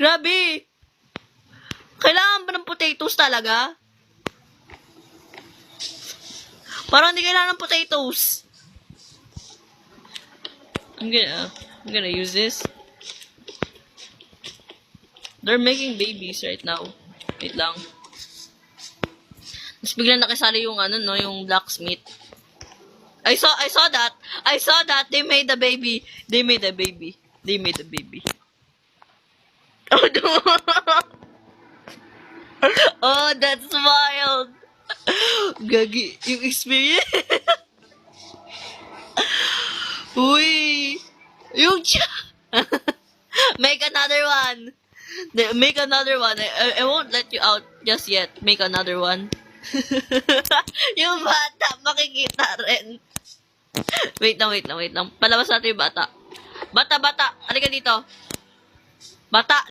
Grabe! Kailangan ba ng potatoes talaga? Parang hindi kailangan ng potatoes. I'm gonna use this. They're making babies right now. Wait lang. Mas biglang nakisali yung yung blacksmith. I saw that. I saw that. They made the baby. They made the baby. They made the baby. Oh no. Oh, that's wild. Gagi, yung experience. Uy. Yung Make another one. Make another one. I won't let you out just yet. Make another one. Yung bata, makikita rin. Wait lang. Palabas natin yung bata. Bata. Halika dito. Bata.